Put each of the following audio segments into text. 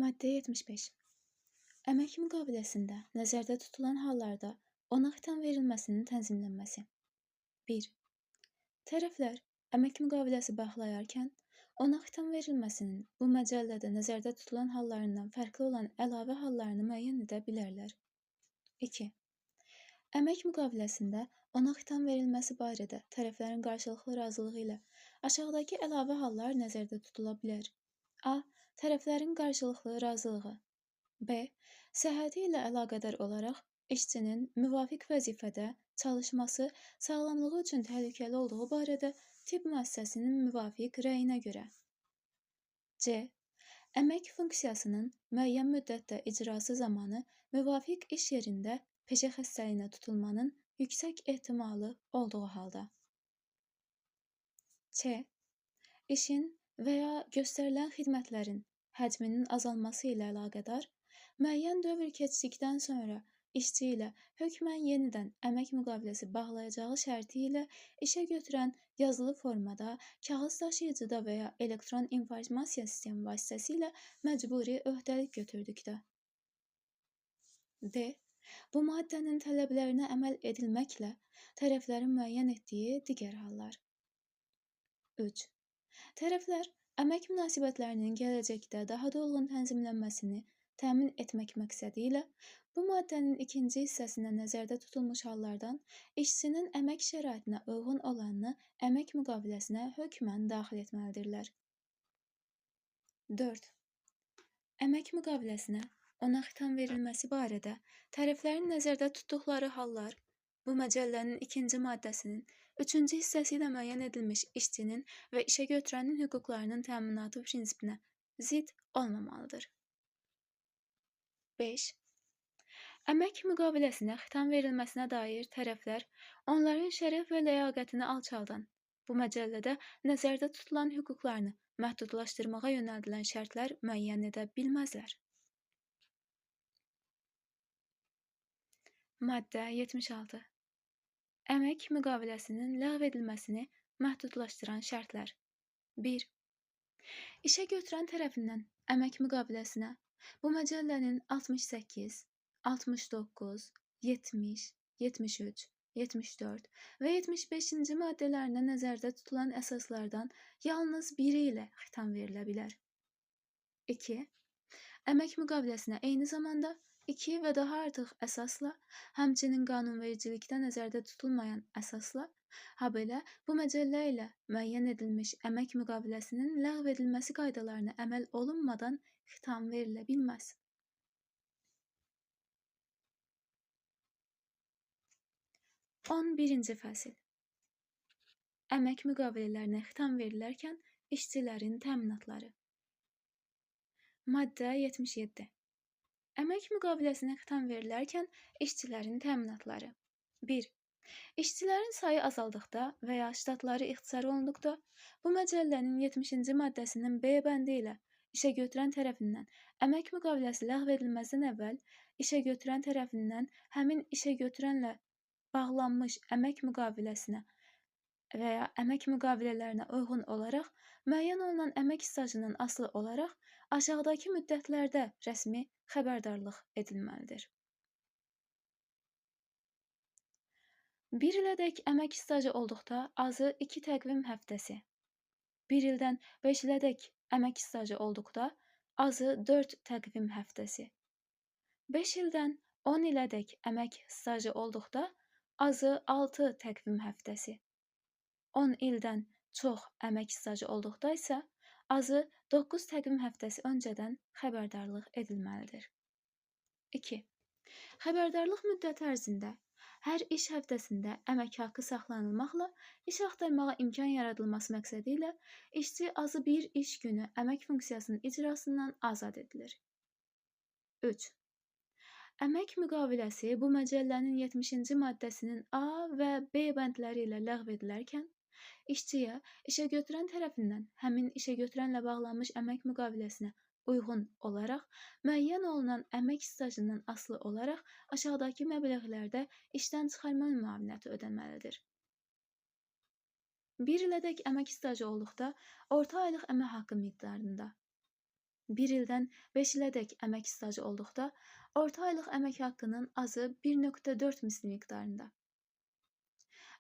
Maddə 75. Əmək müqaviləsində nəzərdə tutulan hallarda ona xitam verilməsinin tənzimlənməsi. 1. Tərəflər əmək müqaviləsi bağlayarkən ona xitam verilməsinin bu məcəllədə nəzərdə tutulan hallarından fərqli olan əlavə hallarını müəyyən edə bilərlər. 2. Əmək müqaviləsində ona xitam verilməsi barədə tərəflərin qarşılıqlı razılığı ilə aşağıdakı əlavə hallar nəzərdə tutula bilər. A. Tərəflərin qarşılıqlı razılığı. B. Səhhəti ilə əlaqədar olaraq işçinin müvafiq vəzifədə çalışması sağlamlığı üçün təhlükəli olduğu barədə tibb müəssisəsinin müvafiq rəyinə görə. C. Əmək funksiyasının müəyyən müddətdə icrası zamanı müvafiq iş yerində peşə xəstəliyinə tutulmanın yüksək ehtimalı olduğu halda. C. İşin və ya göstərilən xidmətlərin həcminin azalması ilə əlaqədar müəyyən dövr keçdikdən sonra işçi ilə hökmən yenidən əmək müqaviləsi bağlayacağı şərti ilə işə götürən yazılı formada, kağız daşıyıcıda və ya elektron informasiya sistemi vasitəsilə məcburi öhdəlik götürdükdə. D. Bu maddənin tələblərinə əməl edilməklə tərəflərin müəyyən etdiyi digər hallar. 3. Tərəflər əmək münasibətlərinin gələcəkdə daha dolğun tənzimlənməsini təmin etmək məqsədi ilə bu maddənin ikinci hissəsində nəzərdə tutulmuş hallardan işçinin əmək şəraitinə uyğun olanını əmək müqaviləsinə hökmən daxil etməlidirlər. 4. Əmək müqaviləsinə ona xitam verilməsi barədə tərəflərin nəzərdə tutduqları hallar bu məcəllənin ikinci maddəsinin üçüncü hissəsi ilə müəyyən edilmiş işçinin və işə götürənin hüquqlarının təminatı prinsipinə zidd olmamalıdır. 5. Əmək müqaviləsinə xitam verilməsinə dair tərəflər onların şərəf və ləyaqətini alçaldan, bu məcəllədə nəzərdə tutulan hüquqlarını məhdudlaşdırmağa yönəldilən şərtlər müəyyən edə bilməzlər. Maddə 76. Əmək müqaviləsinin ləğv edilməsini məhdudlaşdıran şərtlər. 1. İşə götürən tərəfindən əmək müqaviləsinə bu məcəllənin 68, 69, 70, 73, 74 və 75-ci maddələrində nəzərdə tutulan əsaslardan yalnız biri ilə xitam verilə bilər. 2. Əmək müqaviləsinə eyni zamanda 2 və daha artıq əsasla, həmçinin qanunvericilikdə nəzərdə tutulmayan əsasla, habelə bu məcəllə ilə müəyyən edilmiş əmək müqaviləsinin ləğv edilməsi qaydalarına əməl olunmadan xitam verilə bilməz. 11-ci fəsil. Əmək müqavilələrinə xitam verilərkən işçilərin təminatları. Maddə 77. Əmək müqaviləsinə xitam verilərkən işçilərin təminatları. 1. İşçilərin sayı azaldıqda və ya ştatları ixtisar olunduqda, bu məcəllənin 70-ci maddəsinin B bəndi ilə işə götürən tərəfindən əmək müqaviləsi ləğv edilməzdən əvvəl işə götürən tərəfindən həmin işə götürənlə bağlanmış əmək müqaviləsinə və ya əmək müqavilələrinə uyğun olaraq müəyyən olunan əmək stajından asılı olaraq aşağıdakı müddətlərdə rəsmi xəbərdarlıq edilməlidir. 1 ilədək əmək stajı olduqda azı 2 təqvim həftəsi, 1 ildən 5 ilədək əmək stajı olduqda azı 4 təqvim həftəsi, 5 ildən 10 ilədək əmək stajı olduqda azı 6 təqvim həftəsi, 10 ildən çox əmək stajı olduqda isə azı 9 təqvim həftəsi öncədən xəbərdarlıq edilməlidir. 2. Xəbərdarlıq müddəti ərzində hər iş həftəsində əmək haqqı saxlanılmaqla iş axtarmağa imkan yaradılması məqsədi ilə işçi azı bir iş günü əmək funksiyasının icrasından azad edilir. 3. Əmək müqaviləsi bu məcəllənin 70-ci maddəsinin A və B bəndləri ilə ləğv edilərkən, işçiyə işə götürən tərəfindən həmin işə götürənlə bağlanmış əmək müqaviləsinə uyğun olaraq müəyyən olunan əmək stajından asılı olaraq aşağıdakı məbləğlərdə işdən çıxarma müavinəti ödənməlidir. 1 ilədək əmək stajı olduqda orta aylıq əmək haqqı miqdarında, 1 ildən 5 ilədək əmək stajı olduqda, orta aylıq əmək haqqının azı 1,4 misli miqdarında.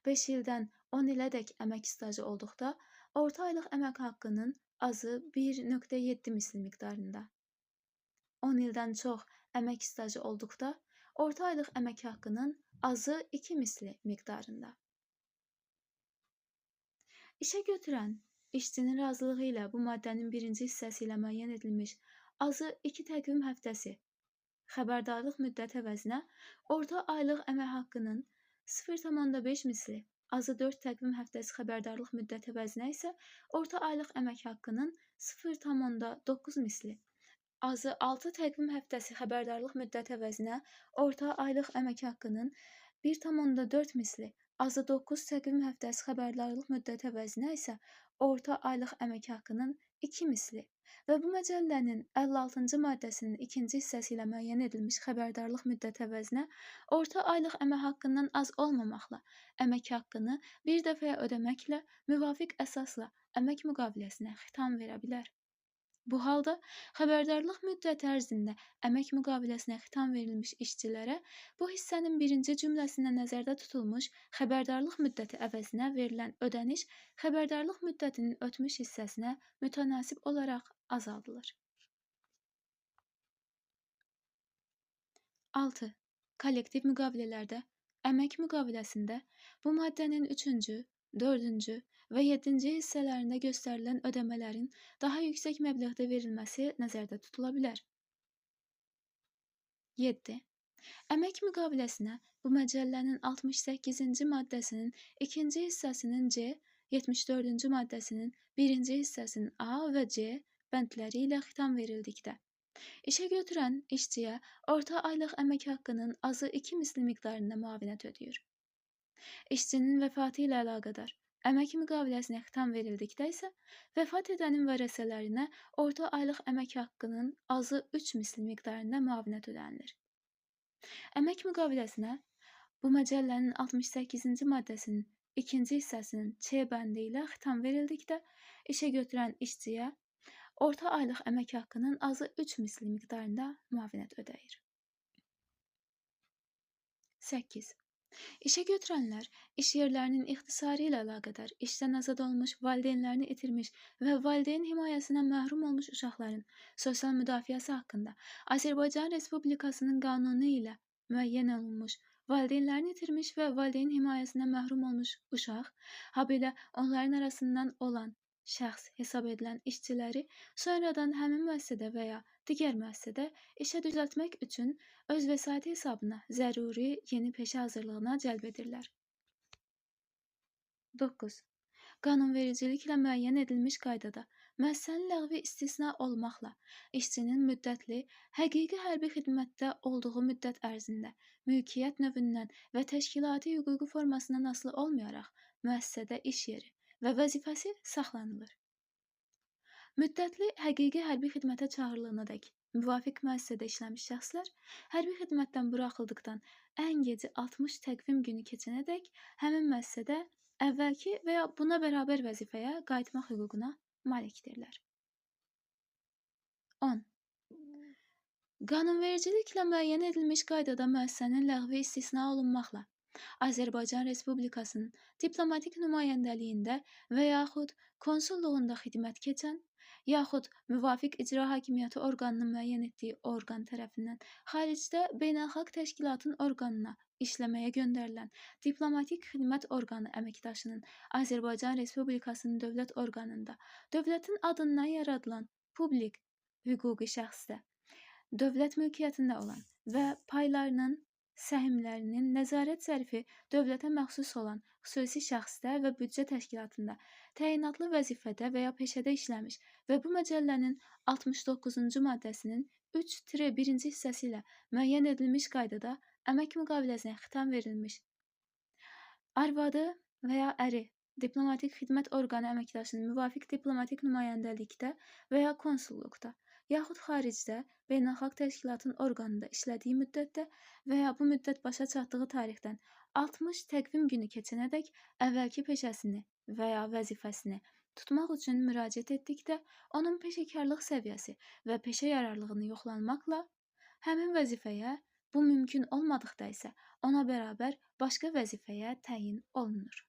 5 ildən 10 ilədək əmək stajı olduqda, orta aylıq əmək haqqının azı 1,7 misli miqdarında. 10 ildən çox əmək stajı olduqda, orta aylıq əmək haqqının azı 2 misli miqdarında. İşə götürən işçinin razılığı ilə bu maddənin birinci hissəsi ilə müəyyən edilmiş azı 2 təqvim həftəsi xəbərdarlıq müddət əvəzinə orta aylıq əmək haqqının 0,5 misli, azı 4 təqvim həftəsi xəbərdarlıq müddət əvəzinə isə orta aylıq əmək haqqının 0,9 misli, azı 6 təqvim həftəsi xəbərdarlıq müddət əvəzinə orta aylıq əmək haqqının 1,4 misli, azı 9 təqvim həftəsi xəbərdarlıq müddət əvəzinə isə orta aylıq əmək haqqının 2 misli və bu məcəllənin 56-cı maddəsinin ikinci hissəsi ilə müəyyən edilmiş xəbərdarlıq müddət əvəzinə orta aylıq əmək haqqından az olmamaqla əmək haqqını bir dəfəyə ödəməklə müvafiq əsasla əmək müqaviləsinə xitam verə bilər. Bu halda xəbərdarlıq müddəti ərzində əmək müqaviləsinə xitam verilmiş işçilərə bu hissənin birinci cümləsində nəzərdə tutulmuş xəbərdarlıq müddəti əvəzinə verilən ödəniş xəbərdarlıq müddətinin ötmüş hissəsinə mütənasib olaraq azaldılır. 6. Kollektiv müqavilələrdə əmək müqaviləsində bu maddənin 3-cü, 4-cü və 7-ci hissələrində göstərilən ödəmələrin daha yüksək məbləğdə verilməsi nəzərdə tutula bilər. 7. Əmək müqaviləsinə bu məcəllənin 68-ci maddəsinin 2-ci hissəsinin C, 74-cü maddəsinin 1-ci hissəsinin A və C bəndləri ilə xitam verildikdə, işə götürən işçiyə orta aylıq əmək haqqının azı 2 misli miqdarında müavinət ödəyir. İşçinin vəfatı ilə əlaqədar əmək müqaviləsinə xitam verildikdə isə vəfat edənin vərəsələrinə orta aylıq əmək haqqının azı 3 misli miqdarında müavinət ödənilir. Əmək müqaviləsinə bu məcəllənin 68-ci maddəsinin 2-ci hissəsinin C bəndi ilə xitam verildikdə işə götürən işçiyə orta aylıq əmək haqqının azı 3 misli miqdarında müavinət ödəyir. 8. İşə götürənlər iş yerlərinin ixtisarı ilə əlaqədar işdən azad olmuş, valideynlərini itirmiş və valideyn himayəsindən məhrum olmuş uşaqların sosial müdafiəsi haqqında Azərbaycan Respublikasının qanunu ilə müəyyən olunmuş, valideynlərini itirmiş və valideyn himayəsindən məhrum olmuş uşaq, habelə onların arasından olan şəxs hesab edilən işçiləri sonradan həmin müəssisədə və ya digər müəssisədə işə düzəltmək üçün öz vəsaiti hesabına zəruri yeni peşə hazırlığına cəlb edirlər. 9. Qanunvericiliklə müəyyən edilmiş qaydada müəssisənin ləğvi istisna olmaqla işçinin müddətli, həqiqi hərbi xidmətdə olduğu müddət ərzində mülkiyyət növündən və təşkilati hüquqi formasından asılı olmayaraq müəssisədə iş yeri və vəzifəsi saxlanılır. Müddətli həqiqi hərbi xidmətə çağırılığınadək müvafiq müəssisədə işləmiş şəxslər hərbi xidmətdən buraxıldıqdan ən gecə 60 təqvim günü keçənədək həmin müəssisədə əvvəlki və ya buna bərabər vəzifəyə qayıtmaq hüququna malikdirlər. 10. Qanunvericiliklə müəyyən edilmiş qaydada müəssisənin ləğvi istisna olunmaqla Azərbaycan Respublikasının diplomatik nümayəndəliyində və yaxud konsulluğunda xidmət keçən, yaxud müvafiq icra hakimiyyəti orqanının müəyyən etdiyi orqan tərəfindən xaricdə beynəlxalq təşkilatın orqanına işləməyə göndərilən diplomatik xidmət orqanı əməkdaşının Azərbaycan Respublikasının dövlət orqanında dövlətin adından yaradılan publik hüquqi şəxsdə, dövlət mülkiyyətində olan və paylarının səhmlərinin nəzarət zərfi dövlətə məxsus olan xüsusi şəxsdə və büdcə təşkilatında təyinatlı vəzifədə və ya peşədə işləmiş və bu məcəllənin 69-cu maddəsinin 3-1-ci hissəsi ilə müəyyən edilmiş qaydada əmək müqaviləsinə xitam verilmiş arvadı və ya əri diplomatik xidmət orqanı əməkdaşının müvafiq diplomatik nümayəndəlikdə və ya konsulluqda yaxud xaricdə beynəlxalq təşkilatın orqanında işlədiyi müddətdə və ya bu müddət başa çatdığı tarixdən 60 təqvim günü keçənədək əvvəlki peşəsini və ya vəzifəsini tutmaq üçün müraciət etdikdə onun peşəkarlıq səviyyəsi və peşə yararlılığını yoxlanmaqla, həmin vəzifəyə bu mümkün olmadıqda isə ona bərabər başqa vəzifəyə təyin olunur.